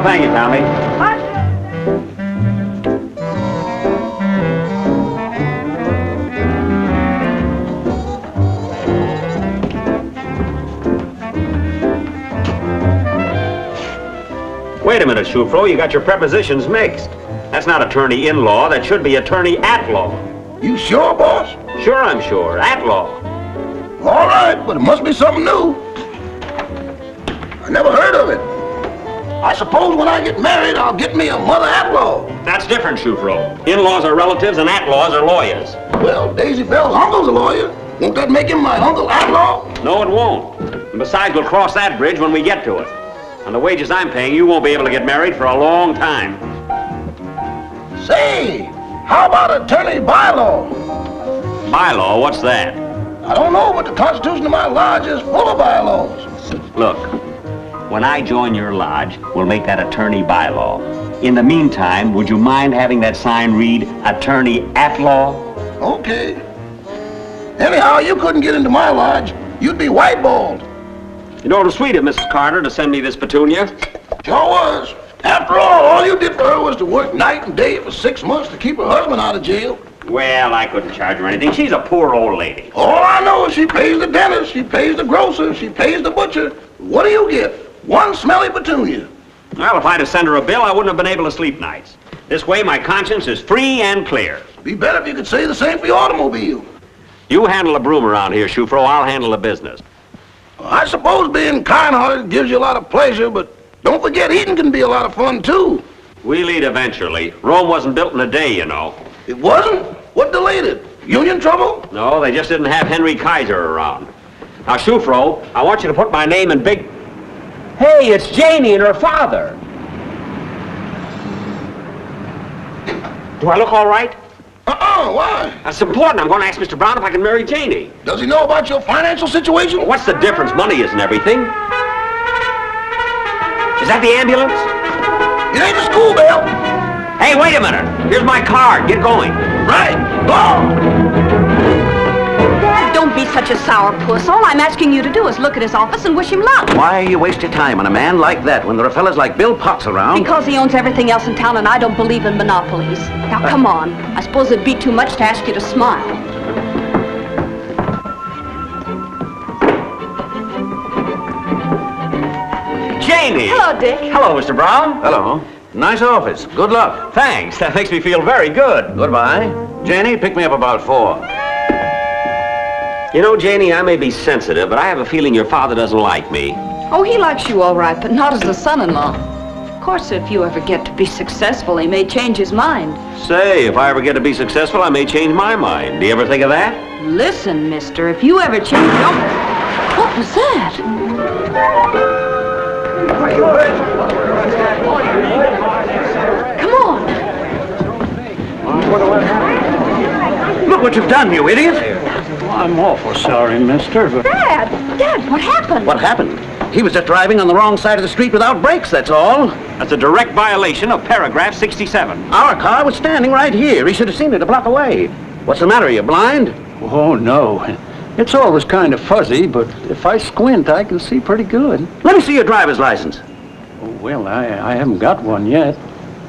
thank you, Tommy. Wait a minute, Shufro. You got your prepositions mixed. That's not attorney-in-law. That should be attorney-at-law. You sure, boss? Sure, I'm sure. At-law. All right, but it must be something new. I never heard of it. I suppose when I get married, I'll get me a mother-at-law. That's different, Shufro. In-laws are relatives and at-laws are lawyers. Well, Daisy Bell's uncle's a lawyer. Won't that make him my uncle-at-law? No, it won't. And besides, we'll cross that bridge when we get to it. On the wages I'm paying, you won't be able to get married for a long time. Say, how about attorney bylaw? Bylaw? What's that? I don't know, but the Constitution of my lodge is full of bylaws. Look, when I join your lodge, we'll make that attorney bylaw. In the meantime, would you mind having that sign read attorney-at-law? Okay. Anyhow, you couldn't get into my lodge. You'd be whiteballed. You know, it was sweet of Mrs. Carter to send me this petunia. Sure was. After all you did for her was to work night and day for 6 months to keep her husband out of jail. Well, I couldn't charge her anything. She's a poor old lady. All I know is she pays the dentist, she pays the grocer, she pays the butcher. What do you get? One smelly petunia. Well, if I'd have sent her a bill, I wouldn't have been able to sleep nights. This way, my conscience is free and clear. Be better if you could say the same for your automobile. You handle the broom around here, Shufro. I'll handle the business. I suppose being kind-hearted gives you a lot of pleasure, but don't forget eating can be a lot of fun, too. We'll eat eventually. Rome wasn't built in a day, you know. It wasn't? What delayed it? Union trouble? No, they just didn't have Henry Kaiser around. Now, Shufro, I want you to put my name in big... Hey, it's Janie and her father. Do I look all right? Why? That's important. I'm going to ask Mr. Brown if I can marry Janie. Does he know about your financial situation? Well, what's the difference? Money isn't everything. Is that the ambulance? It ain't the school bell. Hey, wait a minute. Here's my card. Get going. Right. Go! Dad, don't be such a sourpuss. All I'm asking you to do is look at his office and wish him luck. Why you waste your time on a man like that when there are fellas like Bill Potts around? Because he owns everything else in town and I don't believe in monopolies. Now, come on. I suppose it'd be too much to ask you to smile. Janie! Hello, Dick. Hello, Mr. Brown. Hello. Nice office. Good luck. Thanks. That makes me feel very good. Goodbye. Janie, pick me up about 4. You know, Janie, I may be sensitive, but I have a feeling your father doesn't like me. Oh, he likes you all right, but not as a son-in-law. Of course, if you ever get to be successful, he may change his mind. Say, if I ever get to be successful, I may change my mind. Do you ever think of that? Listen, mister, if you ever change your... What was that? Come on. Look what you've done, you idiot. I'm awful sorry, mister, but... Dad, what happened? What happened? He was just driving on the wrong side of the street without brakes, that's all. That's a direct violation of paragraph 67. Our car was standing right here. He should have seen it a block away. What's the matter? Are you blind? Oh, no. It's always kind of fuzzy, but if I squint, I can see pretty good. Let me see your driver's license. Well, I haven't got one yet,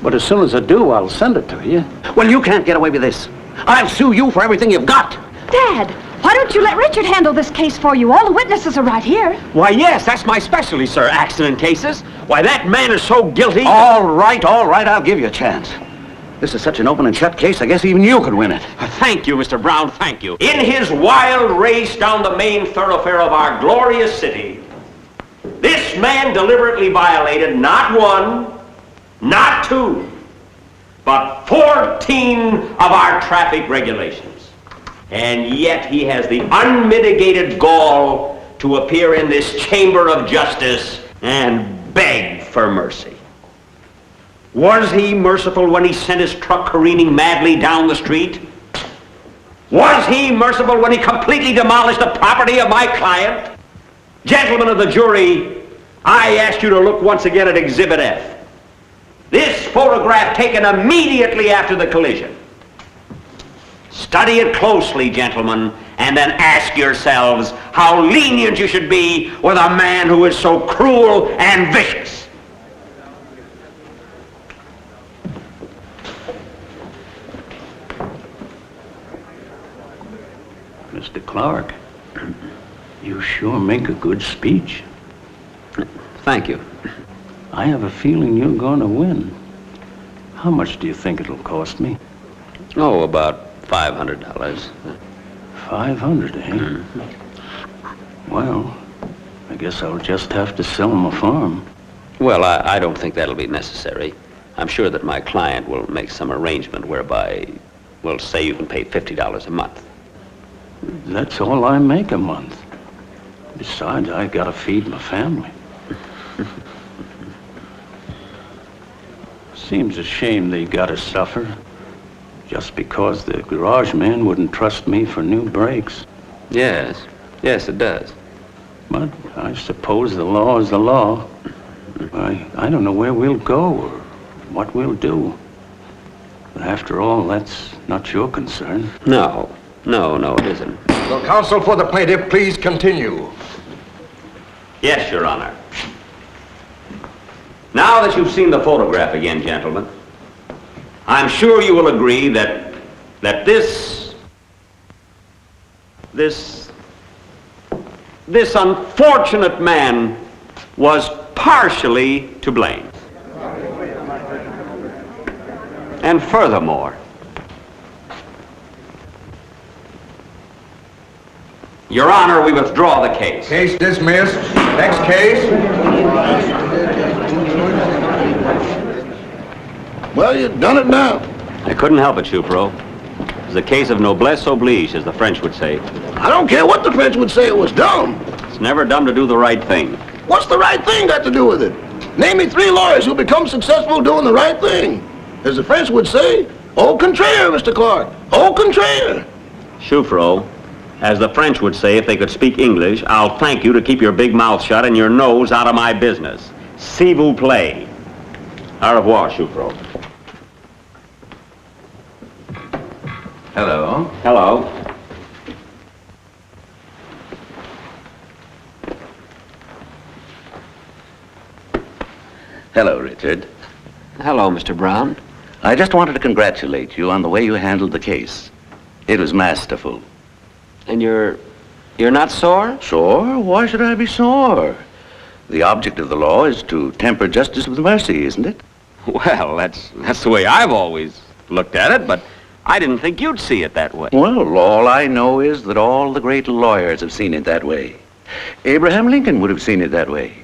but as soon as I do, I'll send it to you. Well, you can't get away with this. I'll sue you for everything you've got. Dad, why don't you let Richard handle this case for you? All the witnesses are right here. Why, yes, that's my specialty, sir. Accident cases. Why, that man is so guilty. All right, I'll give you a chance. This is such an open and shut case, I guess even you could win it. Thank you, Mr. Brown, thank you. In his wild race down the main thoroughfare of our glorious city, this man deliberately violated not 1, not 2, but 14 of our traffic regulations. And yet he has the unmitigated gall to appear in this chamber of justice and beg for mercy. Was he merciful when he sent his truck careening madly down the street? Was he merciful when he completely demolished the property of my client? Gentlemen of the jury, I ask you to look once again at Exhibit F. This photograph taken immediately after the collision. Study it closely, gentlemen, and then ask yourselves how lenient you should be with a man who is so cruel and vicious. Mr. Clarke, you sure make a good speech. Thank you. I have a feeling you're going to win. How much do you think it'll cost me? Oh, about $500. 500, eh? Well, I guess I'll just have to sell my farm. Well, I don't think that'll be necessary. I'm sure that my client will make some arrangement whereby, well, say you can pay $50 a month. That's all I make a month. Besides, I gotta feed my family. Seems a shame they gotta suffer just because the garage man wouldn't trust me for new brakes. Yes, it does. But I suppose the law is the law. I don't know where we'll go or what we'll do. But after all, that's not your concern. No, it isn't. Will counsel for the plaintiff please continue? Yes, Your Honor. Now that you've seen the photograph again, gentlemen, I'm sure you will agree that this unfortunate man was partially to blame. And furthermore, Your Honor, we withdraw the case. Case dismissed. Next case. Well, you've done it now. I couldn't help it, Choufro. It's a case of noblesse oblige, as the French would say. I don't care what the French would say, it was dumb. It's never dumb to do the right thing. What's the right thing got to do with it? Name me 3 lawyers who become successful doing the right thing. As the French would say, au contraire, Mr. Clarke, au contraire. Choufro, as the French would say if they could speak English, I'll thank you to keep your big mouth shut and your nose out of my business. S'il vous plaît. Au revoir, Choufro. Hello. Hello. Hello, Richard. Hello, Mr. Brown. I just wanted to congratulate you on the way you handled the case. It was masterful. And you're not sore? Sore? Why should I be sore? The object of the law is to temper justice with mercy, isn't it? Well, that's the way I've always looked at it, but I didn't think you'd see it that way. Well, all I know is that all the great lawyers have seen it that way. Abraham Lincoln would have seen it that way.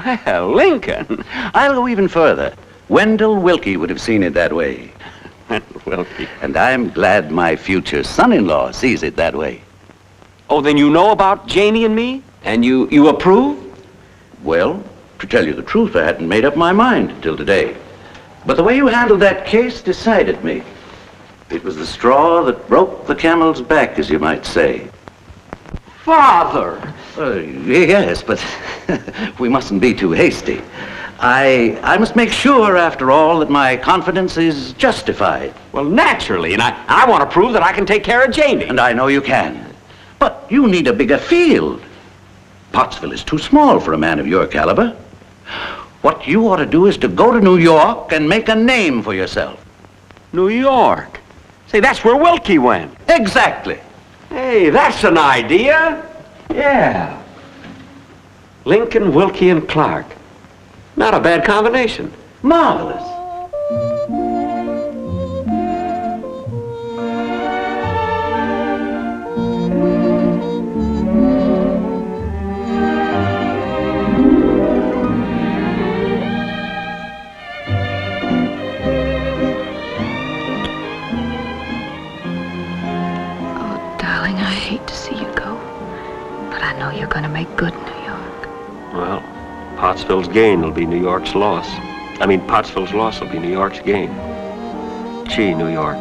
Well, Lincoln. I'll go even further. Wendell Willkie would have seen it that way. Wilkie. And I'm glad my future son-in-law sees it that way. Oh, then you know about Janie and me? And you approve? Well, to tell you the truth, I hadn't made up my mind until today. But the way you handled that case decided me. It was the straw that broke the camel's back, as you might say. Father! Yes, but we mustn't be too hasty. I must make sure, after all, that my confidence is justified. Well, naturally, and I want to prove that I can take care of Janie. And I know you can. But you need a bigger field. Pottsville is too small for a man of your caliber. What you ought to do is to go to New York and make a name for yourself. New York? Say, that's where Wilkie went. Exactly. Hey, that's an idea. Yeah. Lincoln, Wilkie, and Clarke. Not a bad combination. Marvelous. Darling, I hate to see you go, but I know you're going to make good in New York. Well, Pottsville's gain will be New York's loss. I mean, Pottsville's loss will be New York's gain. Gee, New York.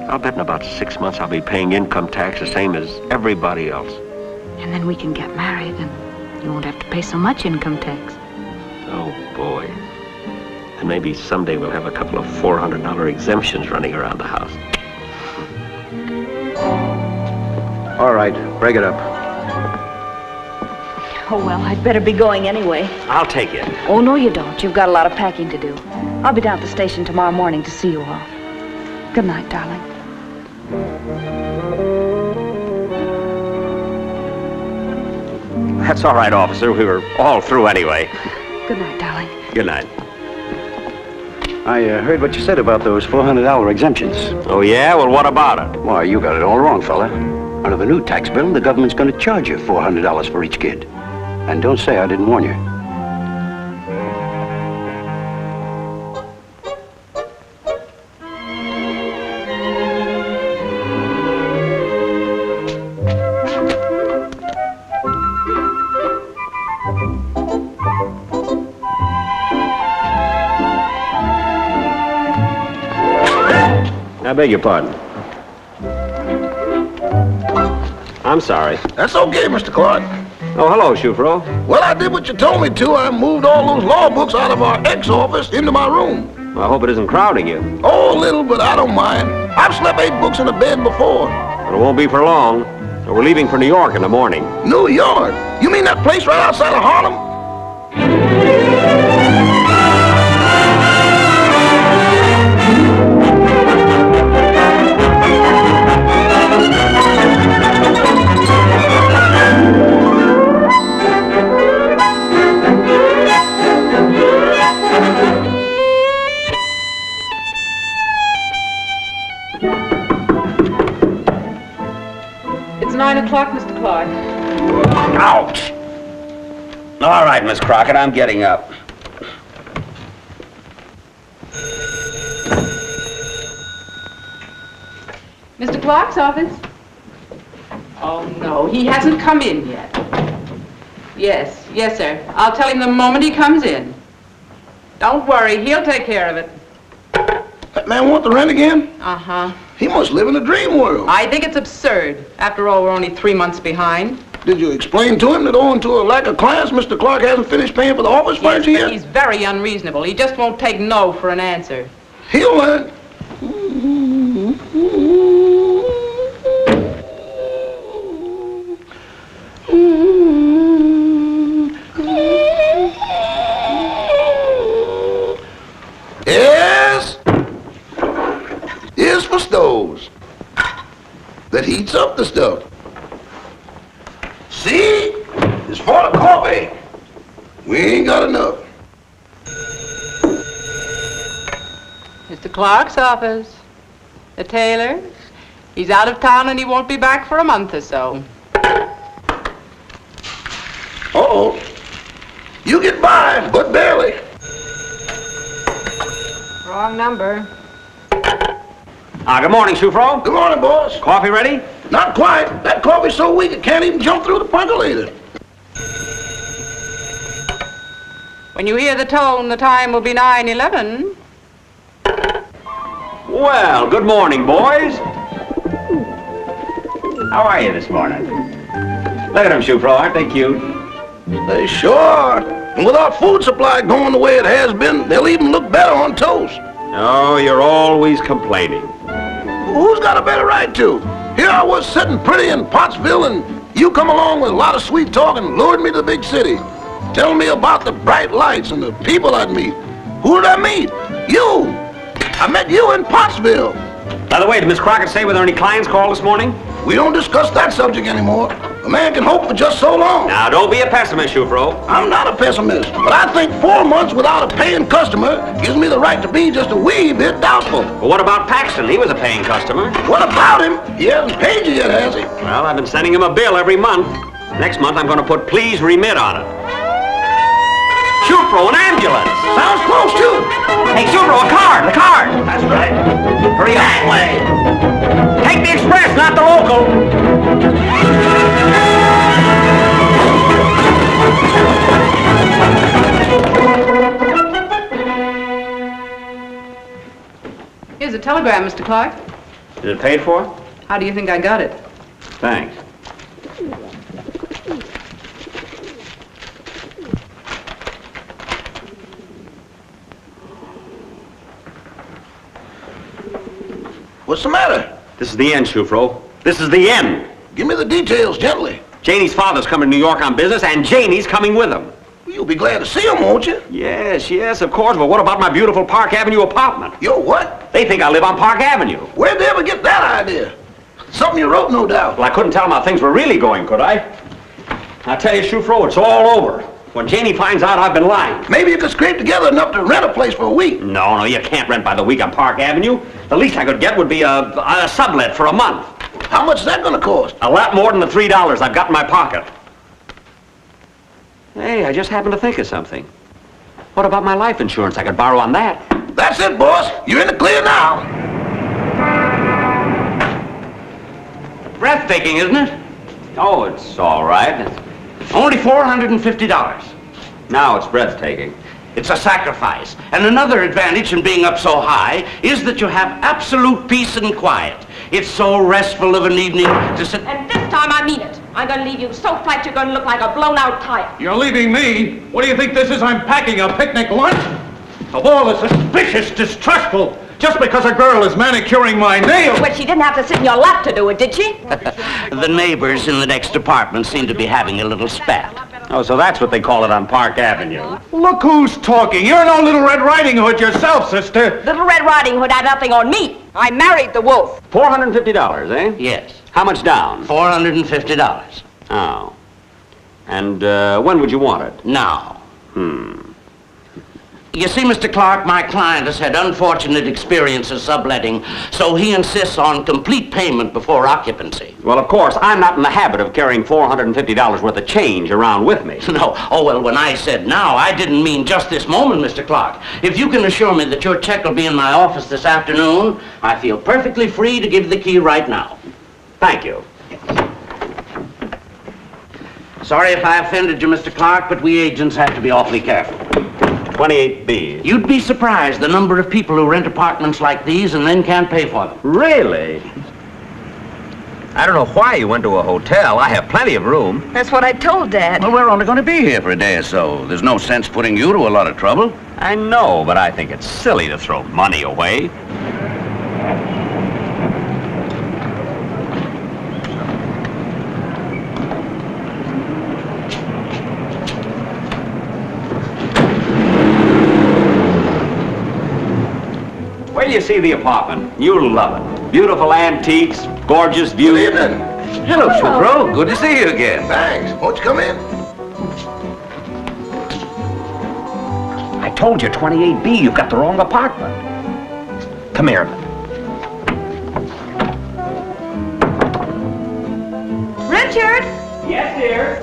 I'll bet in about 6 months I'll be paying income tax the same as everybody else. And then we can get married, and you won't have to pay so much income tax. Oh, boy. And maybe someday we'll have a couple of $400 exemptions running around the house. All right, break it up. Oh, well, I'd better be going anyway. I'll take it. Oh, no, you don't. You've got a lot of packing to do. I'll be down at the station tomorrow morning to see you off. Good night, darling. That's all right, officer. We were all through anyway. Good night, darling. Good night. I heard what you said about those $400 exemptions. Oh, yeah? Well, what about it? Why, you got it all wrong, fella. Under the new tax bill, the government's going to charge you $400 for each kid. And don't say I didn't warn you. I beg your pardon. I'm sorry. That's okay, Mr. Clarke. Oh, hello, Shufro. Well, I did what you told me to. I moved all those law books out of our ex-office into my room. Well, I hope it isn't crowding you. Oh, a little, but I don't mind. I've slept 8 books in a bed before. But it won't be for long. We're leaving for New York in the morning. New York? You mean that place right outside of Harlem? It's 9 o'clock, Mr. Clarke. Ouch! All right, Miss Crockett, I'm getting up. Mr. Clarke's office? Oh, no, he hasn't come in yet. Yes, sir. I'll tell him the moment he comes in. Don't worry, he'll take care of it. That man want the rent again? Uh-huh. He must live in a dream world. I think it's absurd. After all, we're only 3 months behind. Did you explain to him that owing to a lack of clients, Mr. Clarke hasn't finished paying for the office Yes, furniture but yet? he's very unreasonable. He just won't take no for an answer. He'll learn. Yes. Here's for stoves that heats up the stuff. See? It's for the coffee. We ain't got enough. Mr. Clarke's office. The tailor. He's out of town and he won't be back for a month or so. Uh-oh. You get by, but barely. Wrong number. Good morning, Shufro. Good morning, boss. Coffee ready? Not quite. That coffee's so weak it can't even jump through the percolator. When you hear the tone, the time will be 9:11. Well, good morning, boys. How are you this morning? Look at them, Shufro. Aren't they cute? They sure are. And with our food supply going the way it has been, they'll even look better on toast. Oh, you're always complaining. Who's got a better right to? Here I was sitting pretty in Pottsville, and you come along with a lot of sweet talk and lured me to the big city, telling me about the bright lights and the people I'd meet. Who did I meet? You! I met you in Pottsville. By the way, did Miss Crockett say were there any clients called this morning? We don't discuss that subject anymore. A man can hope for just so long. Now, don't be a pessimist, Shufro. I'm not a pessimist, but I think 4 months without a paying customer gives me the right to be just a wee bit doubtful. Well, what about Paxton? He was a paying customer. What about him? He hasn't paid you yet, has he? Well, I've been sending him a bill every month. Next month, I'm going to put please remit on it. Shufro, an ambulance. Sounds close, too. Hey, Shufro, a card, the card. That's right. Hurry up. That way. Take the express, not the local. Here's a telegram, Mr. Clarke. Is it paid for? How do you think I got it? Thanks. What's the matter? This is the end, Shufro. This is the end. Give me the details gently. Janie's father's coming to New York on business, and Janie's coming with him. You'll be glad to see him, won't you? Yes, of course. But what about my beautiful Park Avenue apartment? Your what? They think I live on Park Avenue. Where'd they ever get that idea? Something you wrote, no doubt. Well, I couldn't tell them how things were really going, could I? I tell you, Shufro, it's all over. When Janie finds out I've been lying. Maybe you could scrape together enough to rent a place for a week. No, you can't rent by the week on Park Avenue. The least I could get would be a sublet for a month. How much is that going to cost? A lot more than the $3 I've got in my pocket. Hey, I just happened to think of something. What about my life insurance? I could borrow on that. That's it, boss. You're in the clear now. Breathtaking, isn't it? Oh, it's all right. Only $450. Now it's breathtaking. It's a sacrifice. And another advantage in being up so high is that you have absolute peace and quiet. It's so restful of an evening to sit... And this time I mean it. I'm going to leave you so flat you're going to look like a blown-out tire. You're leaving me? What do you think this is? I'm packing a picnic lunch? Of all the suspicious, distrustful, just because a girl is manicuring my nails. Well, she didn't have to sit in your lap to do it, did she? The neighbors in the next apartment seem to be having a little spat. Oh, so that's what they call it on Park Avenue. Look who's talking. You're no Little Red Riding Hood yourself, sister. Little Red Riding Hood had nothing on me. I married the wolf. $450, eh? Yes. How much down? $450. Oh. And when would you want it? Now. You see, Mr. Clarke, my client has had unfortunate experiences subletting, so he insists on complete payment before occupancy. Well, of course, I'm not in the habit of carrying $450 worth of change around with me. No. Oh, well, when I said now, I didn't mean just this moment, Mr. Clarke. If you can assure me that your check will be in my office this afternoon, I feel perfectly free to give you the key right now. Thank you. Sorry if I offended you, Mr. Clarke, but we agents have to be awfully careful. 28B. You'd be surprised the number of people who rent apartments like these and then can't pay for them. Really? I don't know why you went to a hotel. I have plenty of room. That's what I told Dad. Well, we're only going to be here for a day or so. There's no sense putting you to a lot of trouble. I know, but I think it's silly to throw money away. Wait till you see the apartment. You'll love it. Beautiful antiques, gorgeous view. Good evening. Hello, Shufro. Good to see you again. Thanks. Won't you come in? I told you, 28B, you've got the wrong apartment. Come here. Richard! Yes, dear?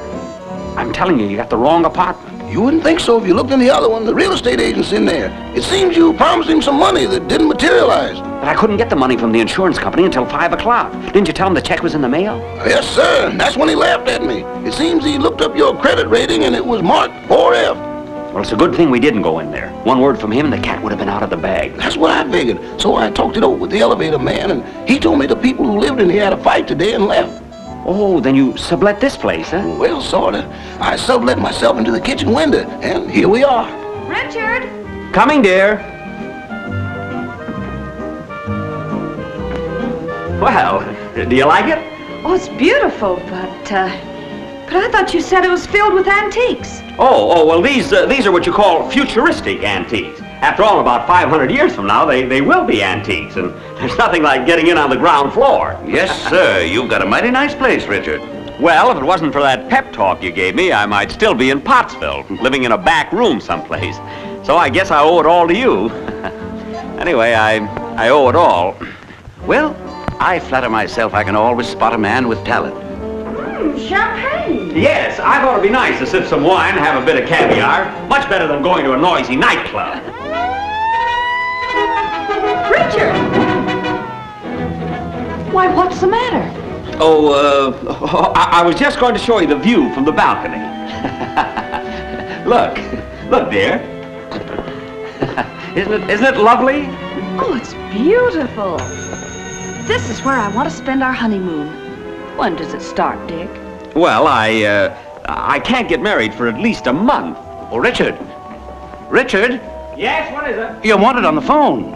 I'm telling you, you got the wrong apartment. You wouldn't think so if you looked in the other one. The real estate agent's in there. It seems you promised him some money that didn't materialize. But I couldn't get the money from the insurance company until 5 o'clock. Didn't you tell him the check was in the mail? Yes, sir. That's when he laughed at me. It seems he looked up your credit rating and it was marked 4F. Well, it's a good thing we didn't go in there. One word from him and the cat would have been out of the bag. That's what I figured. So I talked it over with the elevator man, and he told me the people who lived in here had a fight today and left. Oh, then you sublet this place, huh? Well, sorta. I sublet myself into the kitchen window, and here we are. Richard! Coming, dear. Well, do you like it? Oh, it's beautiful, but I thought you said it was filled with antiques. Oh, well, these are what you call futuristic antiques. After all, about 500 years from now, they will be antiques, and there's nothing like getting in on the ground floor. Yes, sir. You've got a mighty nice place, Richard. Well, if it wasn't for that pep talk you gave me, I might still be in Pottsville, living in a back room someplace. So I guess I owe it all to you. Anyway, I owe it all. Well, I flatter myself I can always spot a man with talent. Champagne! Yes, I thought it'd be nice to sip some wine and have a bit of caviar. Much better than going to a noisy nightclub. Richard! Why, what's the matter? Oh, I was just going to show you the view from the balcony. Look, dear. Isn't it lovely? Oh, it's beautiful. This is where I want to spend our honeymoon. When does it start, Dick? Well, I can't get married for at least a month. Oh, Richard. Richard? Yes, what is it? You're wanted on the phone.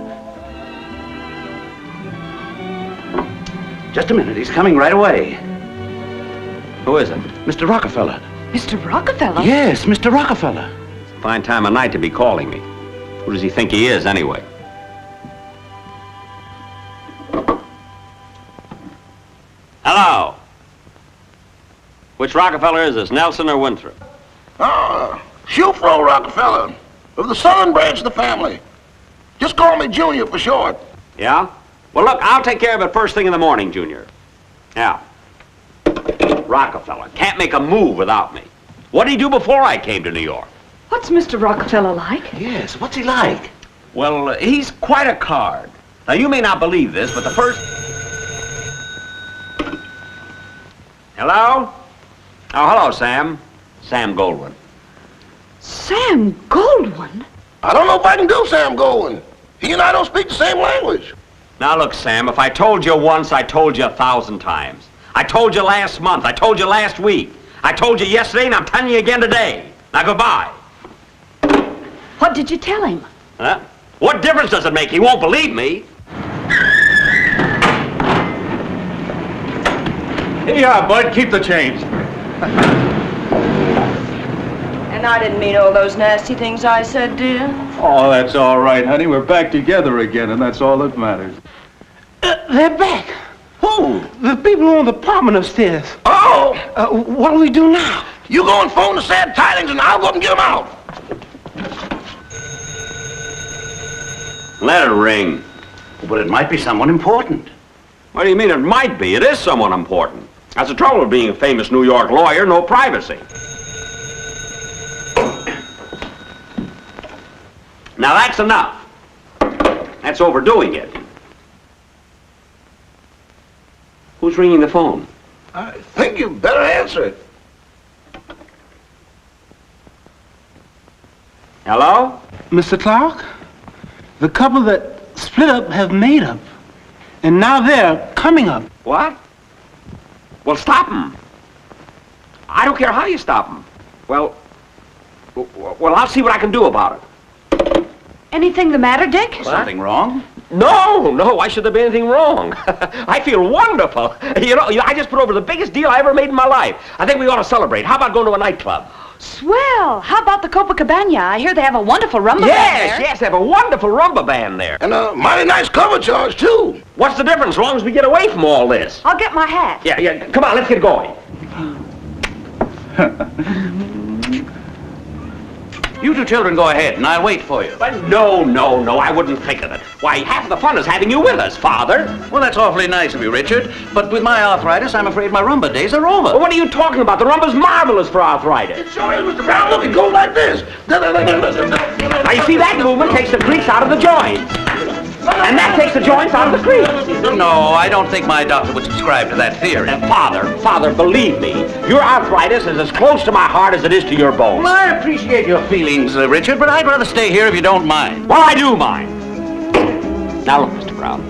Just a minute. He's coming right away. Who is it? Mr. Rockefeller. Mr. Rockefeller? Yes, Mr. Rockefeller. Fine time of night to be calling me. Who does he think he is, anyway? Hello? Which Which Rockefeller is this, Nelson or Winthrop? Shufro Rockefeller, of the southern branch of the family. Just call me Junior for short. Yeah? Well, look, I'll take care of it first thing in the morning, Junior. Yeah. Rockefeller. Can't make a move without me. What did he do before I came to New York? What's Mr. Rockefeller like? Yes, what's he like? Well, he's quite a card. Now, you may not believe this, but the first... Hello? Oh, hello, Sam. Sam Goldwyn. Sam Goldwyn? I don't know if I can do Sam Goldwyn. He and I don't speak the same language. Now, look, Sam, if I told you once, I told you 1,000 times. I told you last month. I told you last week. I told you yesterday, and I'm telling you again today. Now, goodbye. What did you tell him? Huh? What difference does it make? He won't believe me. Here you are, Bud. Keep the change. And I didn't mean all those nasty things I said, dear. Oh, that's all right, honey. We're back together again, and that's all that matters. They're back. Who? The people on the apartment upstairs. Oh! What do we do now? You go and phone the sad tidings, and I'll go up and get them out. Let it ring. But it might be someone important. What do you mean it might be? It is someone important. That's the trouble with being a famous New York lawyer, no privacy. Now that's enough. That's overdoing it. Who's ringing the phone? I think you better answer it. Hello? Mr. Clarke, the couple that split up have made up. And now they're coming up. What? Well, stop them. I don't care how you stop them. Well, I'll see what I can do about it. Anything the matter, Dick? Something wrong? No, why should there be anything wrong? I feel wonderful. You know, I just put over the biggest deal I ever made in my life. I think we ought to celebrate. How about going to a nightclub? Swell. How about the Copacabana? I hear they have a wonderful rumba band there. Yes, they have a wonderful rumba band there. And a mighty nice cover charge, too. What's the difference as long as we get away from all this? I'll get my hat. Yeah, come on, let's get going. You two children go ahead, and I'll wait for you. But no, I wouldn't think of it. Why, half the fun is having you with us, Father. Well, that's awfully nice of you, Richard. But with my arthritis, I'm afraid my rumba days are over. Well, what are you talking about? The rumba's marvelous for arthritis. It sure is, Mr. Brown. Look, it goes like this. Now, you see, that movement takes the creaks out of the joints. And that takes the joints out of the crease. No, I don't think my doctor would subscribe to that theory. Father, believe me, your arthritis is as close to my heart as it is to your bones. Well, I appreciate your feelings, Richard, but I'd rather stay here if you don't mind. Well, I do mind. Now, look, Mr. Brown,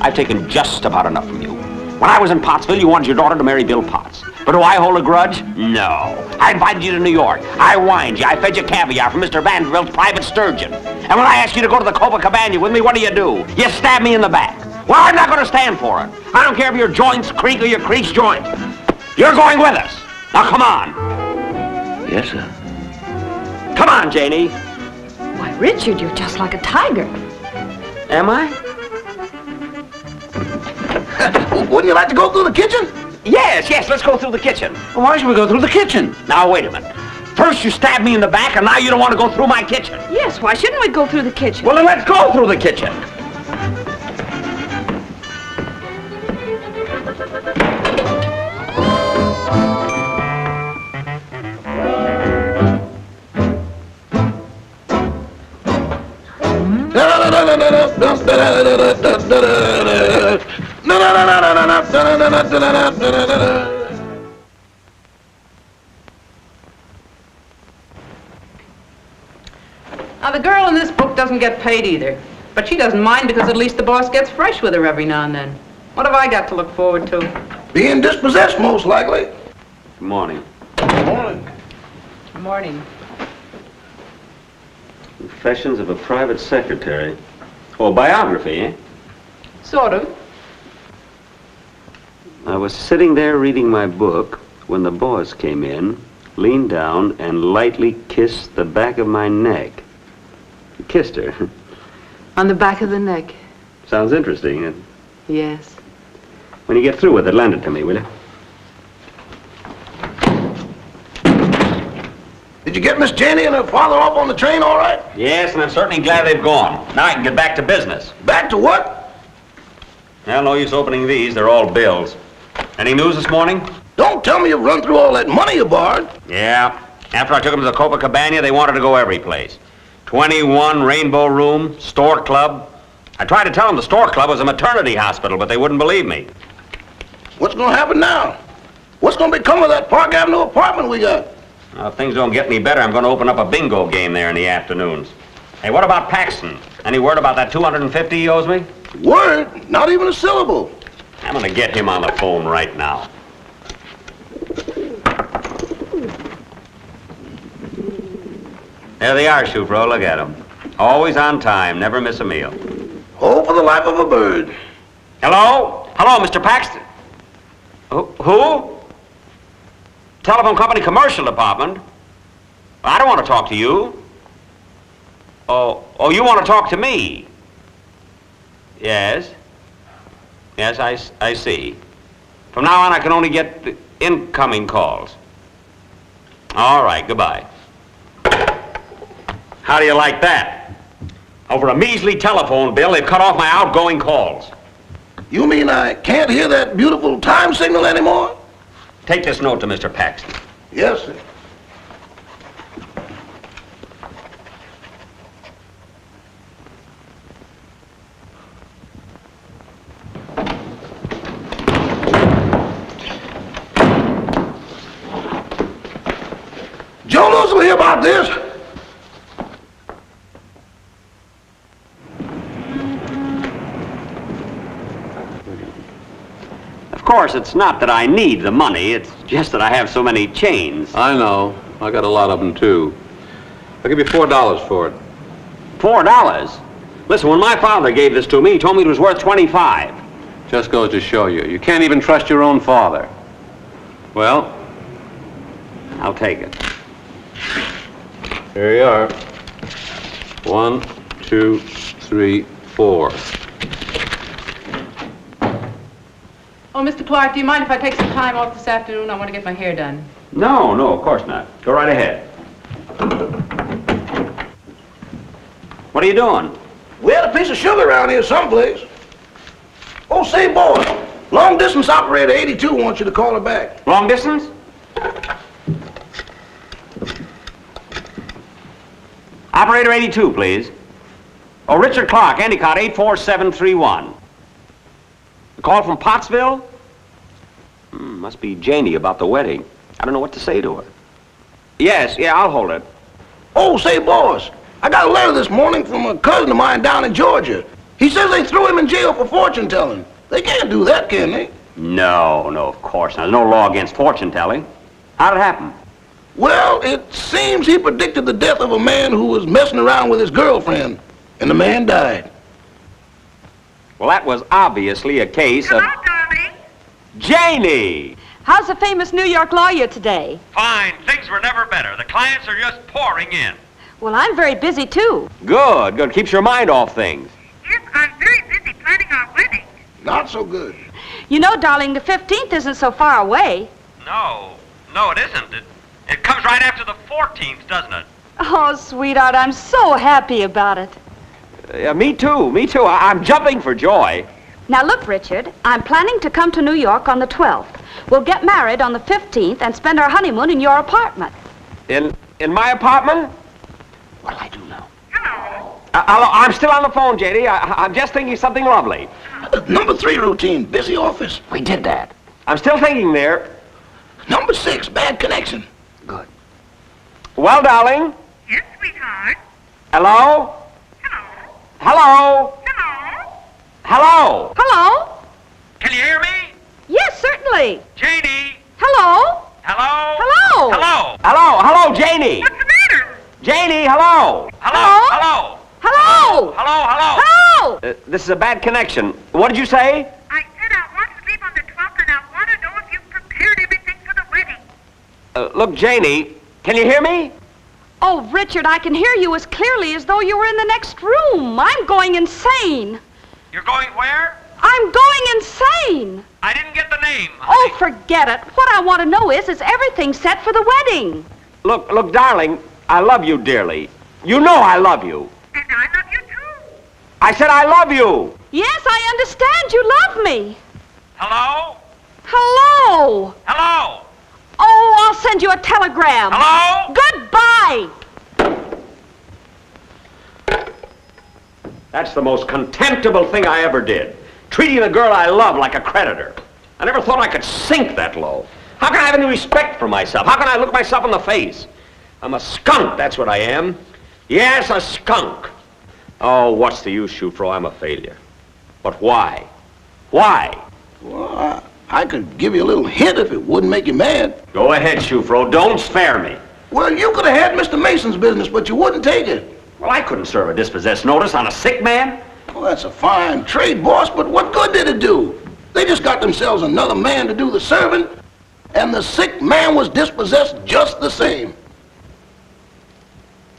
I've taken just about enough from you. When I was in Pottsville, you wanted your daughter to marry Bill Potts. But do I hold a grudge? No. I invited you to New York. I wined you. I fed you caviar from Mr. Vanderbilt's private sturgeon. And when I asked you to go to the Copacabana with me, what do? You stab me in the back. Well, I'm not going to stand for it. I don't care if your joints creak or your crease joint. You're going with us. Now, come on. Yes, sir. Come on, Janie. Why, Richard, you're just like a tiger. Am I? Wouldn't you like to go through the kitchen? Yes, let's go through the kitchen. Why should we go through the kitchen? Now, wait a minute. First you stabbed me in the back, and now you don't want to go through my kitchen. Yes, why shouldn't we go through the kitchen? Well, then let's go through the kitchen. Now, the girl in this book doesn't get paid either. But she doesn't mind because at least the boss gets fresh with her every now and then. What have I got to look forward to? Being dispossessed, most likely. Good morning. Morning. Good morning. Confessions of a Private Secretary. Oh, biography, eh? Sort of. I was sitting there reading my book when the boss came in, leaned down, and lightly kissed the back of my neck. He kissed her. On the back of the neck. Sounds interesting. Yes. When you get through with it, lend it to me, will you? Did you get Miss Janie and her father off on the train all right? Yes, and I'm certainly glad they've gone. Now I can get back to business. Back to what? Well, no use opening these. They're all bills. Any news this morning? Don't tell me you've run through all that money you borrowed. Yeah. After I took them to the Copacabana, they wanted to go every place. 21 Rainbow Room, Store Club. I tried to tell them the Store Club was a maternity hospital, but they wouldn't believe me. What's going to happen now? What's going to become of that Park Avenue apartment we got? Well, if things don't get any better, I'm going to open up a bingo game there in the afternoons. Hey, what about Paxton? Any word about that $250 he owes me? Word? Not even a syllable. I'm going to get him on the phone right now. There they are, Shufro. Look at them. Always on time, never miss a meal. Oh, for the life of a bird. Hello? Hello, Mr. Paxton. Who? Telephone company commercial department. I don't want to talk to you. Oh, you want to talk to me? Yes. Yes, I see. From now on, I can only get the incoming calls. All right, goodbye. How do you like that? Over a measly telephone bill, they've cut off my outgoing calls. You mean I can't hear that beautiful time signal anymore? Take this note to Mr. Paxton. Yes, sir. Joe Lewis will hear about this. Of course, it's not that I need the money. It's just that I have so many chains. I know. I got a lot of them, too. I'll give you $4 for it. $4? Listen, when my father gave this to me, he told me it was worth 25. Just goes to show you. You can't even trust your own father. Well? I'll take it. Here you are. 1, 2, 3, 4. Oh, Mr. Clarke, do you mind if I take some time off this afternoon? I want to get my hair done. No, of course not. Go right ahead. What are you doing? We had a piece of sugar around here someplace. Oh, say, boy, long distance operator 82 wants you to call her back. Long distance? Operator 82, please. Oh, Richard Clarke, Endicott 84731. A call from Pottsville? Must be Janie about the wedding. I don't know what to say to her. Yes, I'll hold it. Oh, say, boss, I got a letter this morning from a cousin of mine down in Georgia. He says they threw him in jail for fortune telling. They can't do that, can they? No, of course not. There's no law against fortune telling. How'd it happen? Well, it seems he predicted the death of a man who was messing around with his girlfriend, and the man died. Well, that was obviously a case of... Hello, darling. Janie! How's the famous New York lawyer today? Fine. Things were never better. The clients are just pouring in. Well, I'm very busy, too. Good. Keeps your mind off things. Yes, I'm very busy planning our wedding. Not so good. You know, darling, the 15th isn't so far away. No, it isn't. It comes right after the 14th, doesn't it? Oh, sweetheart, I'm so happy about it. Me too. I'm jumping for joy. Now, look, Richard, I'm planning to come to New York on the 12th. We'll get married on the 15th and spend our honeymoon in your apartment. In my apartment? What'll I do now? Hello. Hello, I'm still on the phone, Janie. I'm just thinking something lovely. Number 3 routine, busy office. We did that. I'm still thinking there. Number 6, bad connection. Good. Well, darling. Yes, sweetheart. Hello? Hello. Hello? Hello. Hello? Hello? Can you hear me? Yes, certainly. Janie? Hello? Hello? Hello? Hello, Janie? What's the matter? Janie, hello? Hello? Hello? Hello? Hello? This is a bad connection. What did you say? I said I want to leave on the 12th, and I want to know if you've prepared everything for the wedding. Look, Janie, can you hear me? Oh, Richard, I can hear you as clearly as though you were in the next room. I'm going insane. You're going where? I'm going insane. I didn't get the name. Oh, forget it. What I want to know is everything set for the wedding? Look, darling, I love you dearly. You know I love you. And I love you too. I said I love you. Yes, I understand you love me. Hello? Hello. Hello? Oh, I'll send you a telegram. Hello? Goodbye. That's the most contemptible thing I ever did. Treating the girl I love like a creditor. I never thought I could sink that low. How can I have any respect for myself? How can I look myself in the face? I'm a skunk, that's what I am. Yes, a skunk. Oh, what's the use, Shufro? I'm a failure. But why? Why? Well, I could give you a little hint if it wouldn't make you mad. Go ahead, Shufro. Don't spare me. Well, you could have had Mr. Mason's business, but you wouldn't take it. Well, I couldn't serve a dispossessed notice on a sick man. Well, that's a fine trade, boss, but what good did it do? They just got themselves another man to do the serving, and the sick man was dispossessed just the same.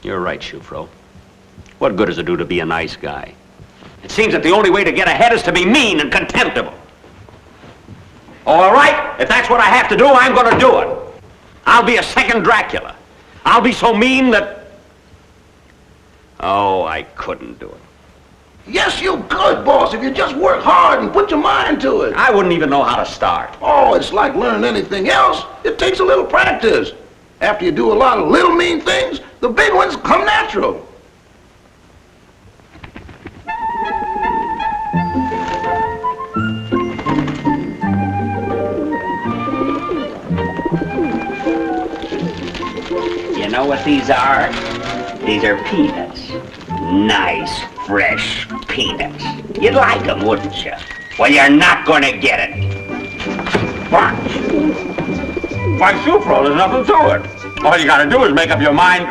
You're right, Shufro. What good does it do to be a nice guy? It seems that the only way to get ahead is to be mean and contemptible. All right, if that's what I have to do, I'm going to do it. I'll be a second Dracula. I'll be so mean that... Oh, I couldn't do it. Yes, you could, boss, if you just work hard and put your mind to it. I wouldn't even know how to start. Oh, it's like learning anything else. It takes a little practice. After you do a lot of little mean things, the big ones come natural. You know what these are? These are peanuts. Nice, fresh peanuts. You'd like them, wouldn't you? Well, you're not going to get it. Why, Shufro, there's nothing to it. All you got to do is make up your mind.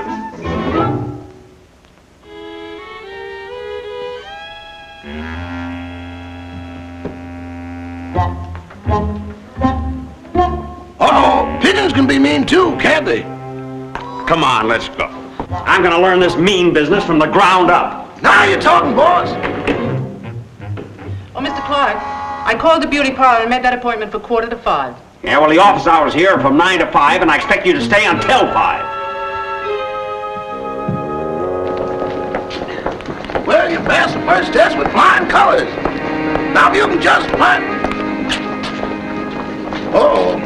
Uh-oh, pigeons can be mean too, can't they? Come on, let's go. I'm going to learn this mean business from the ground up. Now you're talking, boss. Oh, Mr. Clarke, I called the beauty parlor and made that appointment for 4:45. Yeah, well, the office hours here are from 9 to 5, and I expect you to stay until 5. Well, you passed the first test with flying colors. Now if you can just find... Oh.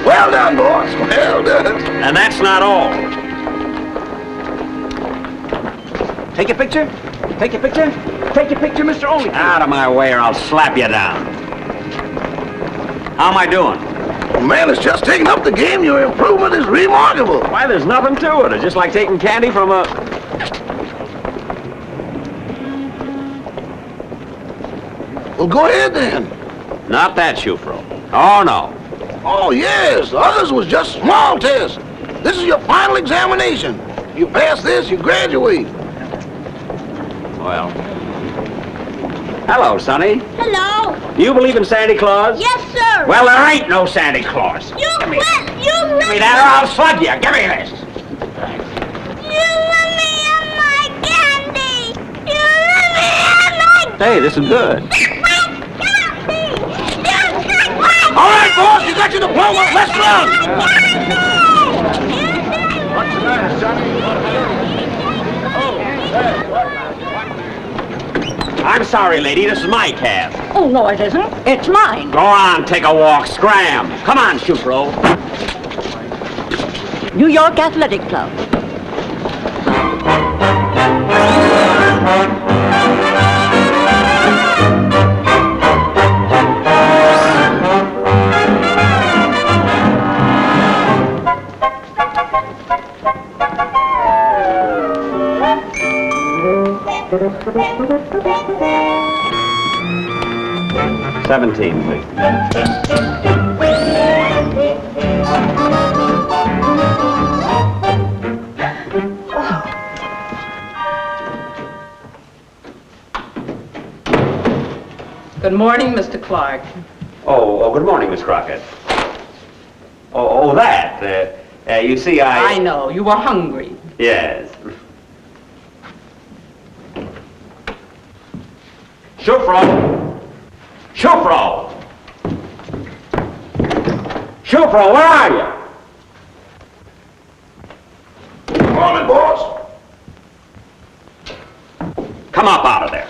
Well done, boss. Well done. And that's not all. Take a picture? Take a picture? Take a picture, Mr. Only. Out of my way or I'll slap you down. How am I doing? Well, man, it's just taking up the game. Your improvement is remarkable. Why, there's nothing to it. It's just like taking candy from a... Well, go ahead then. Not that, Shufro. Oh, no. Oh, yes. The others was just small tests. This is your final examination. If you pass this, you graduate. Well. Hello, Sonny. Hello. Do you believe in Santa Claus? Yes, sir. Well, there ain't no Santa Claus. You Give me quit. You Give me that or I'll slug you. Give me this. You let me have my candy. You let me have my Hey, this is good. All right, boss, you got your diploma. Let's run. What's the matter, Sonny? I'm sorry, lady. This is my cab. Oh, no, it isn't. It's mine. Go on, take a walk. Scram. Come on, Shufro. New York Athletic Club. $17, please. Good morning, Mr. Clarke. Oh, good morning, Miss Crockett. That. You see, I know, you were hungry. Yes. Shufro! Shufro! Shufro, where are you? Morning, boss. Come up out of there.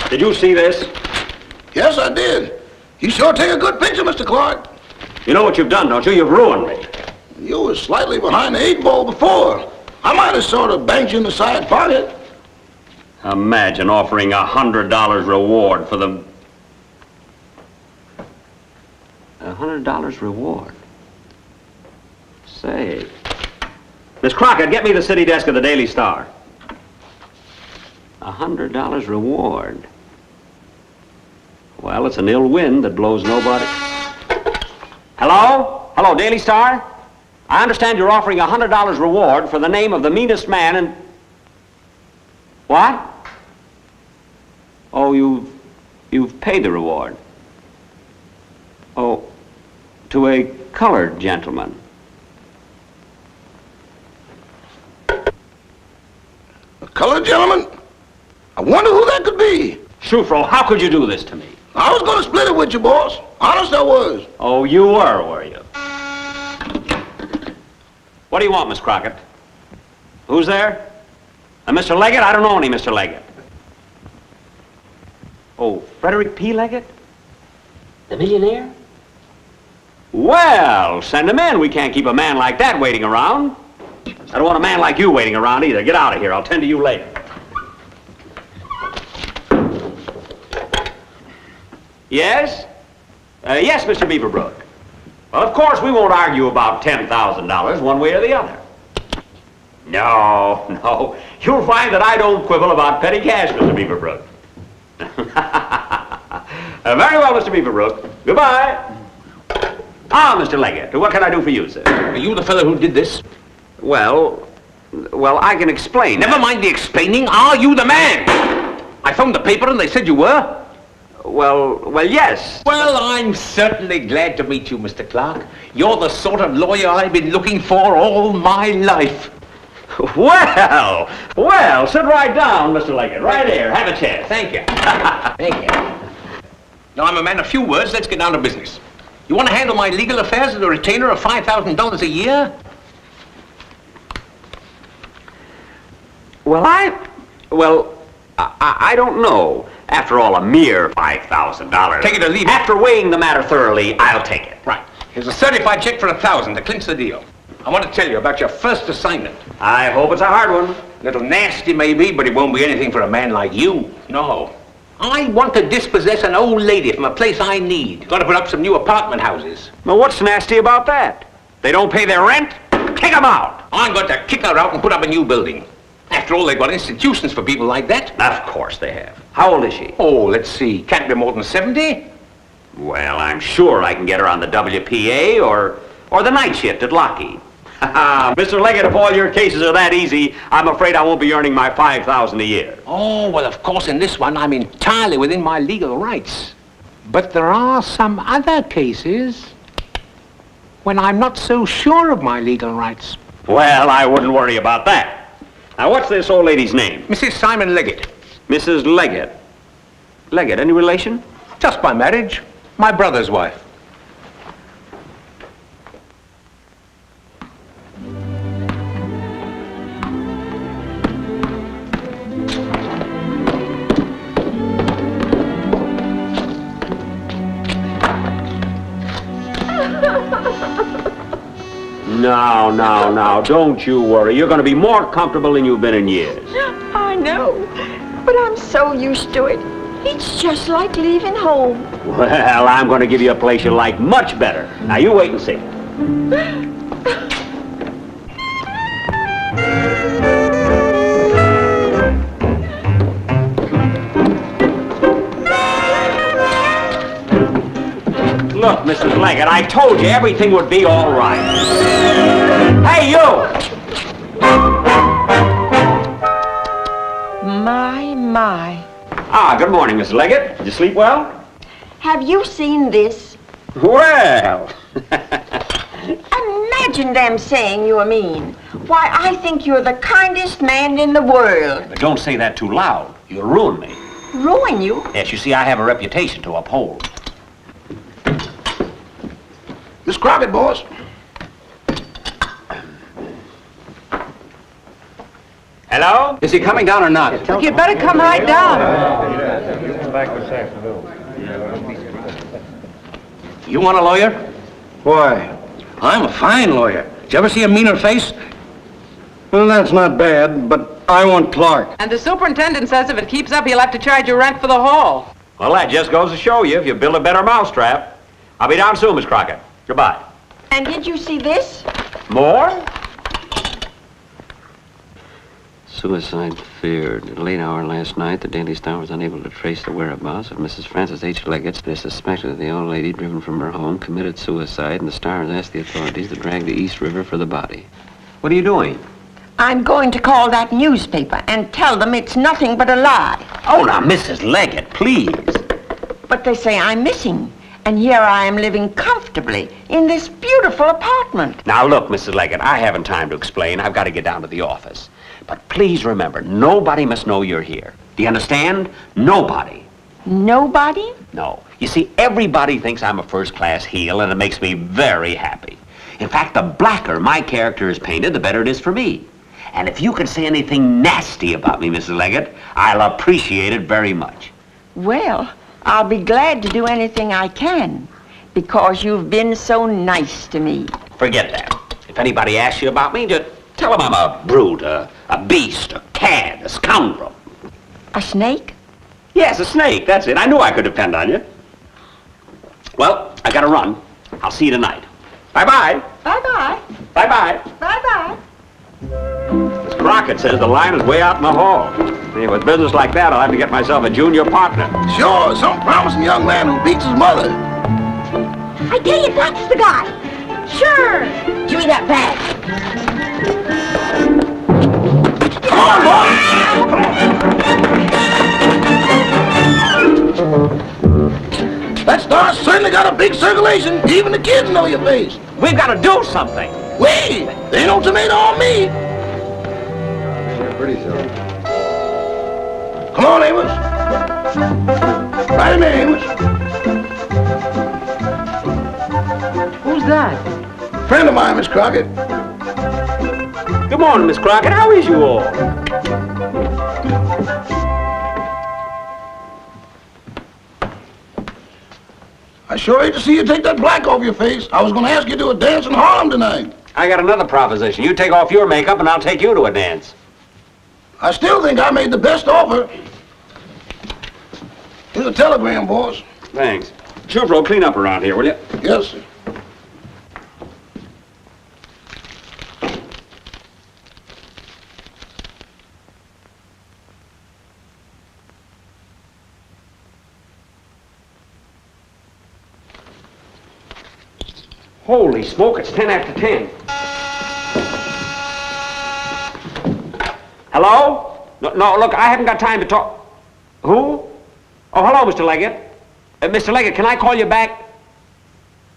Did you see this? Yes, I did. You sure take a good picture, Mr. Clarke. You know what you've done, don't you? You've ruined me. You were slightly behind the 8 ball before. I might have sort of banked you in the side pocket. Imagine offering $100 reward for the... $100 reward? Say... Miss Crockett, get me the city desk of the Daily Star. $100 reward. Well, it's an ill wind that blows nobody. Hello? Hello, Daily Star? I understand you're offering $100 reward for the name of the meanest man in... What? Oh, you've paid the reward. Oh, to a colored gentleman. A colored gentleman? I wonder who that could be. Shufro, how could you do this to me? I was going to split it with you, boss. Honest, I was. Oh, you were you? What do you want, Miss Crockett? Who's there? Mr. Leggett? I don't know any Mr. Leggett. Oh, Frederick P. Leggett? The millionaire? Well, send him in. We can't keep a man like that waiting around. I don't want a man like you waiting around either. Get out of here. I'll tend to you later. Yes? Yes, Mr. Beaverbrook. Well, of course, we won't argue about $10,000 one way or the other. No. You'll find that I don't quibble about petty cash, Mr. Beaverbrook. Very well, Mr. Beaverbrook. Goodbye. Ah, Mr. Leggett, what can I do for you, sir? Are you the fellow who did this? Well, I can explain. Never mind the explaining. Are you the man? I phoned the paper and they said you were. Well, yes. Well, I'm certainly glad to meet you, Mr. Clarke. You're the sort of lawyer I've been looking for all my life. Well, sit right down, Mr. Leggett. Right here. Have a chair. Thank you. Thank you. Now, I'm a man of few words. Let's get down to business. You want to handle my legal affairs as a retainer of $5,000 a year? I don't know. After all, a mere $5,000. Take it or leave it. After weighing the matter thoroughly, I'll take it. Right. Here's a certified check for $1,000 to clinch the deal. I want to tell you about your first assignment. I hope it's a hard one. Little nasty maybe, but it won't be anything for a man like you. No. I want to dispossess an old lady from a place I need. Got to put up some new apartment houses. Well, what's nasty about that? They don't pay their rent? Kick them out. I'm going to kick her out and put up a new building. After all, they've got institutions for people like that. Of course they have. How old is she? Oh, let's see. Can't be more than 70. Well, I'm sure I can get her on the WPA or the night shift at Lockheed. Mr. Leggett, if all your cases are that easy, I'm afraid I won't be earning my $5,000 a year. Oh, well, of course, in this one, I'm entirely within my legal rights. But there are some other cases when I'm not so sure of my legal rights. Well, I wouldn't worry about that. Now, what's this old lady's name? Mrs. Simon Leggett. Mrs. Leggett. Leggett, any relation? Just by marriage. My brother's wife. Now, don't you worry. You're going to be more comfortable than you've been in years. I know, but I'm so used to it. It's just like leaving home. Well, I'm going to give you a place you like much better. Now, you wait and see. Look, Mrs. Leggett, I told you everything would be all right. Hey, you! My. Ah, good morning, Mrs. Leggett. Did you sleep well? Have you seen this? Well. Imagine them saying you're mean. Why, I think you're the kindest man in the world. But don't say that too loud. You'll ruin me. Ruin you? Yes, you see, I have a reputation to uphold. Miss Crockett, boss. Hello? Is he coming down or not? Look, you'd better come right down. You want a lawyer? Why? I'm a fine lawyer. Did you ever see a meaner face? Well, that's not bad, but I want Clarke. And the superintendent says if it keeps up, he'll have to charge you rent for the hall. Well, that just goes to show you if you build a better mousetrap. I'll be down soon, Miss Crockett. Goodbye. And did you see this? More? Suicide feared. At a late hour last night, the Daily Star was unable to trace the whereabouts of Mrs. Frances H. Leggett. They suspected that the old lady, driven from her home, committed suicide, and the Star has asked the authorities to drag the East River for the body. What are you doing? I'm going to call that newspaper and tell them it's nothing but a lie. Oh, now, Mrs. Leggett, please. But they say I'm missing, and here I am living comfortably in this beautiful apartment. Now, look, Mrs. Leggett, I haven't time to explain. I've got to get down to the office. But please remember, nobody must know you're here. Do you understand? Nobody. Nobody? No. You see, everybody thinks I'm a first-class heel, and it makes me very happy. In fact, the blacker my character is painted, the better it is for me. And if you can say anything nasty about me, Mrs. Leggett, I'll appreciate it very much. Well, I'll be glad to do anything I can, because you've been so nice to me. Forget that. If anybody asks you about me, just tell them I'm a brute, a beast, a cad, a scoundrel. A snake? Yes, a snake, that's it. I knew I could depend on you. Well, I gotta run. I'll see you tonight. Bye-bye. Bye-bye. Bye-bye. Bye-bye. Miss Crockett says the line is way out in the hall. Hey, with business like that, I'll have to get myself a junior partner. Sure, some promising young man who beats his mother. I tell you, that's the guy. Sure. Give me that bag. Come on, boy! That star certainly got a big circulation. Even the kids know your face. We've got to do something. Wait, there ain't no tomato on me. Pretty soon. Come on, Amos. Right in there, Amos. Who's that? Friend of mine, Miss Crockett. Good morning, Miss Crockett. How is you all? I sure hate to see you take that black off your face. I was going to ask you to do a dance in Harlem tonight. I got another proposition. You take off your makeup and I'll take you to a dance. I still think I made the best offer. Here's a telegram, boss. Thanks. Shufro, clean up around here, will you? Yes, sir. Holy smoke, it's 10 after 10. Hello? No, look, I haven't got time to talk. Who? Oh, hello, Mr. Leggett. Mr. Leggett, can I call you back?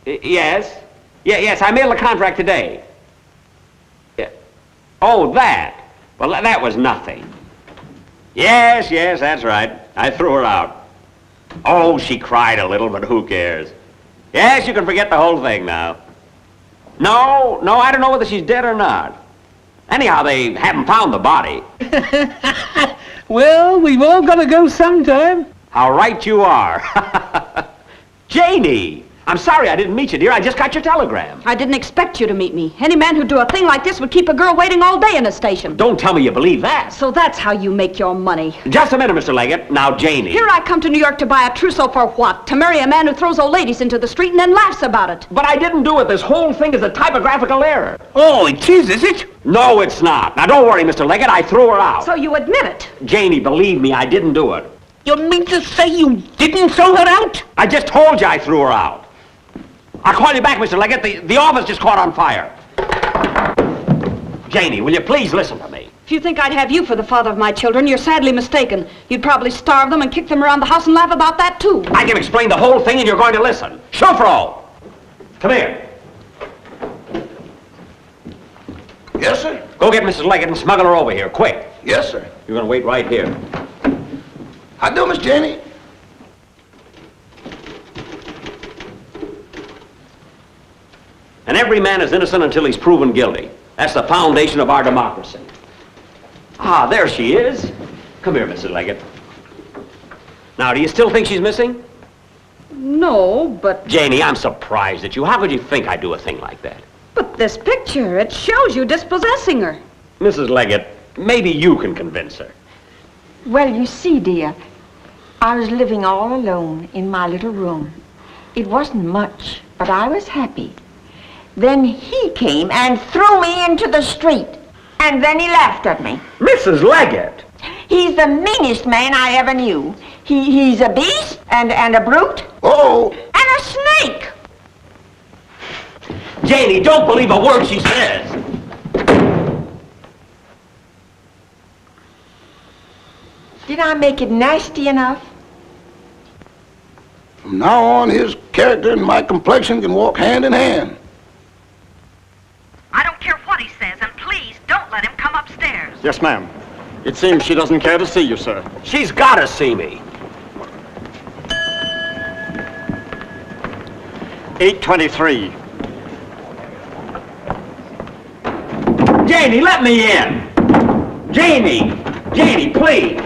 Yes. Yes, I mailed the contract today. Yeah. Oh, that. Well, that was nothing. Yes, that's right. I threw her out. Oh, she cried a little, but who cares? Yes, you can forget the whole thing now. No, I don't know whether she's dead or not. Anyhow, they haven't found the body. Well, we've all got to go sometime. How right you are. Janie! I'm sorry I didn't meet you, dear. I just got your telegram. I didn't expect you to meet me. Any man who'd do a thing like this would keep a girl waiting all day in a station. Don't tell me you believe that. So that's how you make your money. Just a minute, Mr. Leggett. Now, Janie. Here I come to New York to buy a trousseau for what? To marry a man who throws old ladies into the street and then laughs about it. But I didn't do it. This whole thing is a typographical error. Oh, it is it? No, it's not. Now, don't worry, Mr. Leggett. I threw her out. So you admit it? Janie, believe me, I didn't do it. You mean to say you didn't throw her out? I just told you I threw her out. I'll call you back, Mr. Leggett. The office just caught on fire. Janie, will you please listen to me? If you think I'd have you for the father of my children, you're sadly mistaken. You'd probably starve them and kick them around the house and laugh about that, too. I can explain the whole thing and you're going to listen. Shufro! Come here. Yes, sir? Go get Mrs. Leggett and smuggle her over here, quick. Yes, sir. You're going to wait right here. How do, Miss Janie? And every man is innocent until he's proven guilty. That's the foundation of our democracy. Ah, there she is. Come here, Mrs. Leggett. Now, do you still think she's missing? No, but... Janie, I'm surprised at you. How could you think I'd do a thing like that? But this picture, it shows you dispossessing her. Mrs. Leggett, maybe you can convince her. Well, you see, dear, I was living all alone in my little room. It wasn't much, but I was happy. Then he came and threw me into the street. And then he laughed at me. Mrs. Leggett! He's the meanest man I ever knew. He's a beast and a brute. Oh! And a snake. Janie, don't believe a word she says. Did I make it nasty enough? From now on, his character and my complexion can walk hand in hand. I don't care what he says, and please don't let him come upstairs. Yes, ma'am. It seems she doesn't care to see you, sir. She's got to see me. 823. Janie, let me in. Janie, please.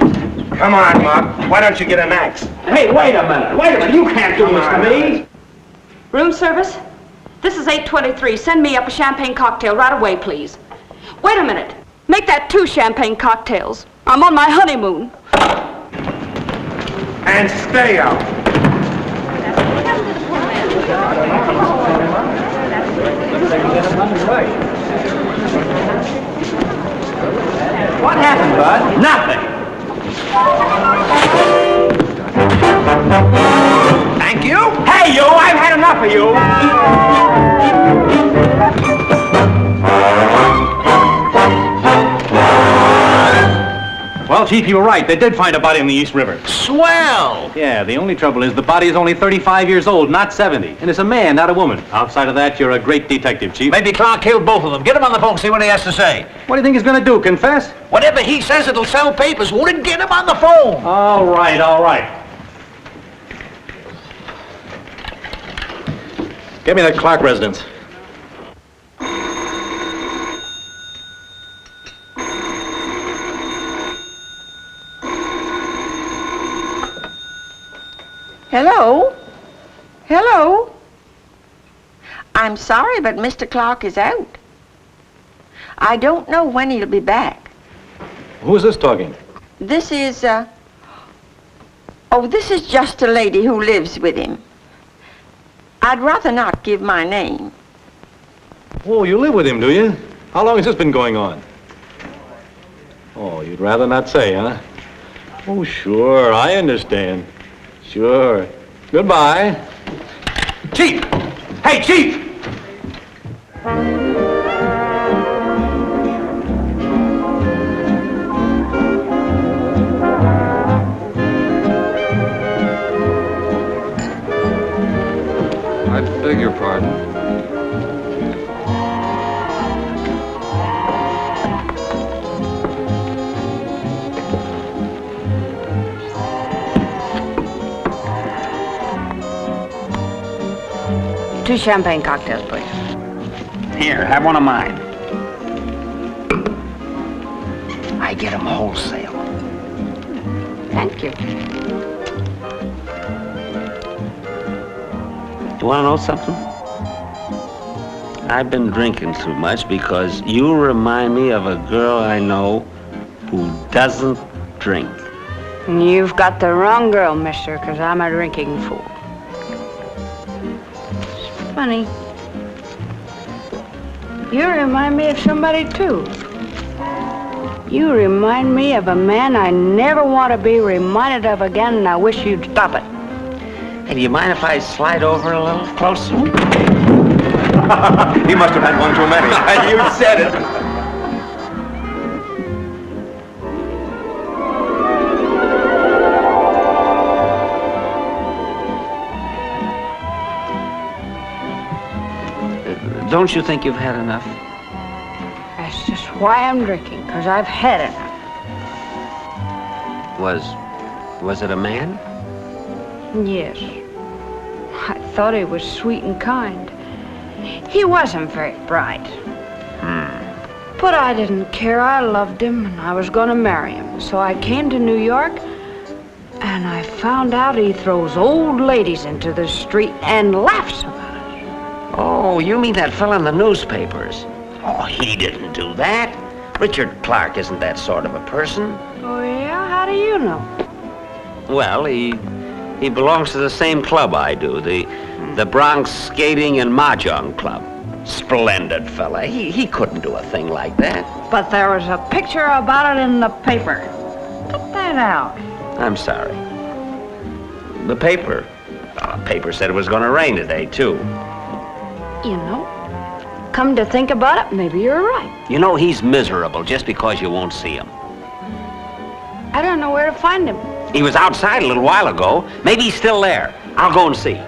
Come on, Muck. Why don't you get an axe? Hey, wait a minute. You can't do this to me. Room service? This is 823. Send me up a champagne cocktail right away, please. Wait a minute. Make that 2 champagne cocktails. I'm on my honeymoon. And stay out. What happened, Bud? Nothing. Thank you. Hey, you! I've had enough of you. Well, Chief, you were right. They did find a body in the East River. Swell. Yeah, the only trouble is the body is only 35 years old, not 70. And it's a man, not a woman. Outside of that, you're a great detective, Chief. Maybe Clarke killed both of them. Get him on the phone, see what he has to say. What do you think he's going to do, confess? Whatever he says, it'll sell papers. Won't it? Get him on the phone. All right, all right. Get me that Clarke residence. Hello? Hello? I'm sorry, but Mr. Clarke is out. I don't know when he'll be back. Who is this talking? This is, this is just a lady who lives with him. I'd rather not give my name. Oh, you live with him, do you? How long has this been going on? Oh, you'd rather not say, huh? Oh, sure, I understand. Sure. Goodbye. Chief! Hey, Chief! I beg your pardon. Two champagne cocktails, please. Here, have one of mine. I get 'em wholesale. Thank you. You want to know something? I've been drinking too much because you remind me of a girl I know who doesn't drink. You've got the wrong girl, mister, because I'm a drinking fool. It's funny. You remind me of somebody, too. You remind me of a man I never want to be reminded of again, and I wish you'd stop it. Hey, do you mind if I slide over a little closer? He must have had one too many. You said it. Don't you think you've had enough? That's just why I'm drinking, because I've had enough. Was it a man? Yes. I thought he was sweet and kind. He wasn't very bright. But I didn't care. I loved him, and I was going to marry him. So I came to New York, and I found out he throws old ladies into the street and laughs about it. Oh, you mean that fella in the newspapers? Oh, he didn't do that. Richard Clarke isn't that sort of a person. Oh, yeah? How do you know? Well, he belongs to the same club I do, the Bronx Skating and Mahjong Club. Splendid fella. He couldn't do a thing like that. But there was a picture about it in the paper. Cut that out. I'm sorry. The paper? The paper said it was going to rain today, too. You know, come to think about it, maybe you're right. You know, he's miserable just because you won't see him. I don't know where to find him. He was outside a little while ago. Maybe he's still there. I'll go and see.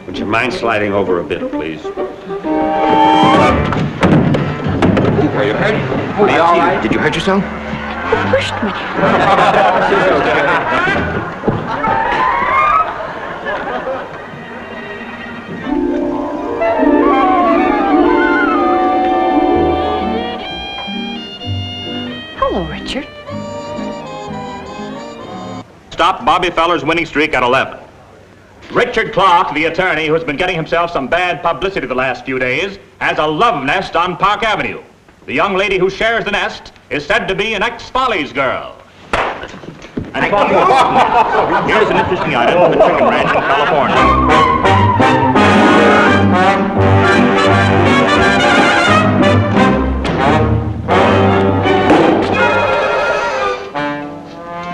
Would you mind sliding over a bit, please? Are you hurt? Are you all right? Did you hurt yourself? Who pushed me? Hello, Richard. Stop Bobby Feller's winning streak at 11. Richard Clarke, the attorney who's been getting himself some bad publicity the last few days, has a love nest on Park Avenue. The young lady who shares the nest is said to be an ex-Follies girl. And here's an interesting item from the Chicken Ranch in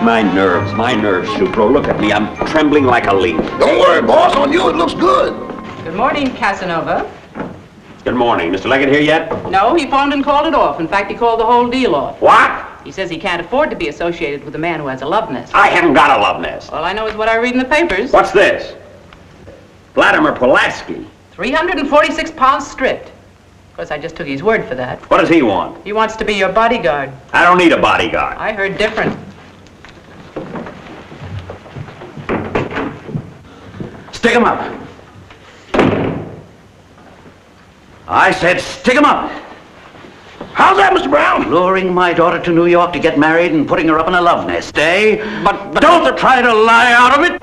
My nerves, Supro. Look at me. I'm trembling like a leaf. Don't worry, boss. On you, it looks good. Good morning, Casanova. Good morning. Mr. Leggett here yet? No, he phoned and called it off. In fact, he called the whole deal off. What? He says he can't afford to be associated with a man who has a love nest. I haven't got a love nest. All I know is what I read in the papers. What's this? Vladimir Pulaski. 346 pounds stripped. Of course, I just took his word for that. What does he want? He wants to be your bodyguard. I don't need a bodyguard. I heard different. Stick him up. I said stick him up. How's that, Mr. Brown? Luring my daughter to New York to get married and putting her up in a love nest, eh? But don't try to lie out of it.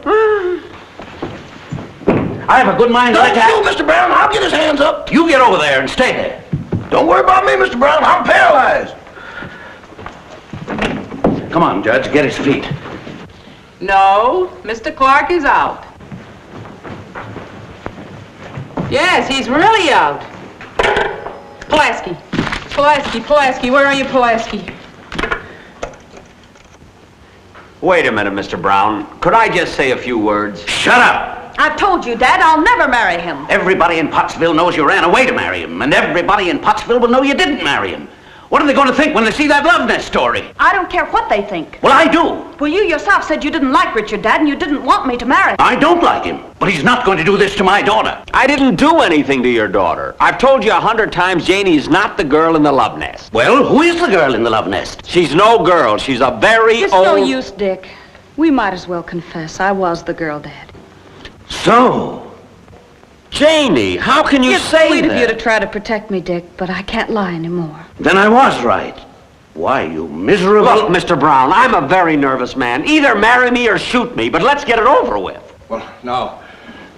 I have a good mind to Don't you, Mr. Brown. I'll get his hands up. You get over there and stay there. Don't worry about me, Mr. Brown. I'm paralyzed. Come on, Judge, get his feet. No, Mr. Clarke is out. Yes, he's really out. Pulaski, where are you, Pulaski? Wait a minute, Mr. Brown. Could I just say a few words? Shut up! I've told you, Dad, I'll never marry him. Everybody in Pottsville knows you ran away to marry him, and everybody in Pottsville will know you didn't marry him. What are they going to think when they see that love nest story? I don't care what they think. Well, I do. Well, you yourself said you didn't like Richard, Dad, and you didn't want me to marry him. I don't like him, but he's not going to do this to my daughter. I didn't do anything to your daughter. I've told you 100 times Janie's not the girl in the love nest. Well, who is the girl in the love nest? She's no girl. She's a very It's old... no use, Dick. We might as well confess. I was the girl, Dad. So? Janie, how can you say It's sweet that? of you to try to protect me, Dick, but I can't lie anymore. Then I was right. Why, you miserable... Look, Mr. Brown, I'm a very nervous man. Either marry me or shoot me, but let's get it over with. Well, now,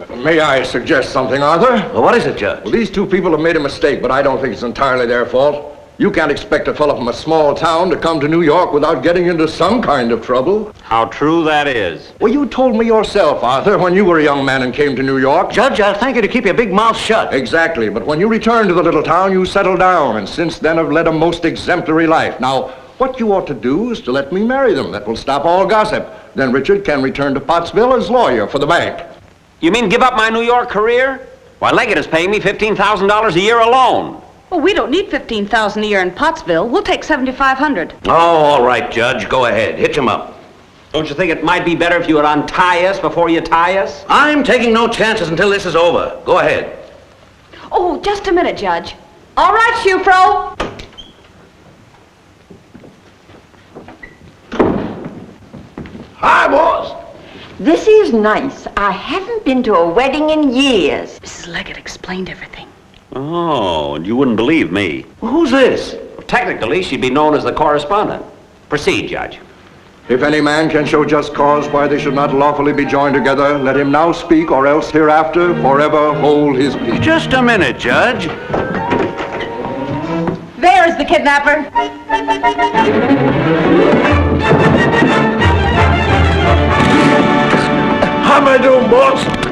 may I suggest something, Arthur? Well, what is it, Judge? Well, these two people have made a mistake, but I don't think it's entirely their fault. You can't expect a fellow from a small town to come to New York without getting into some kind of trouble. How true that is. Well, you told me yourself, Arthur, when you were a young man and came to New York. Judge, I'll thank you to keep your big mouth shut. Exactly, but when you returned to the little town, you settled down, and since then have led a most exemplary life. Now, what you ought to do is to let me marry them. That will stop all gossip. Then Richard can return to Pottsville as lawyer for the bank. You mean give up my New York career? Why, Leggett is paying me $15,000 a year alone. Well, we don't need $15,000 a year in Pottsville. We'll take $7,500. Oh, all right, Judge. Go ahead. Hitch him up. Don't you think it might be better if you would untie us before you tie us? I'm taking no chances until this is over. Go ahead. Oh, just a minute, Judge. All right, Shufro. Hi, boss. This is nice. I haven't been to a wedding in years. Mrs. Leggett explained everything. Oh, and you wouldn't believe me. Who's this? Technically, she'd be known as the correspondent. Proceed, Judge. If any man can show just cause why they should not lawfully be joined together, let him now speak, or else hereafter forever hold his peace. Just a minute, Judge. There's the kidnapper. How am I doing, boss?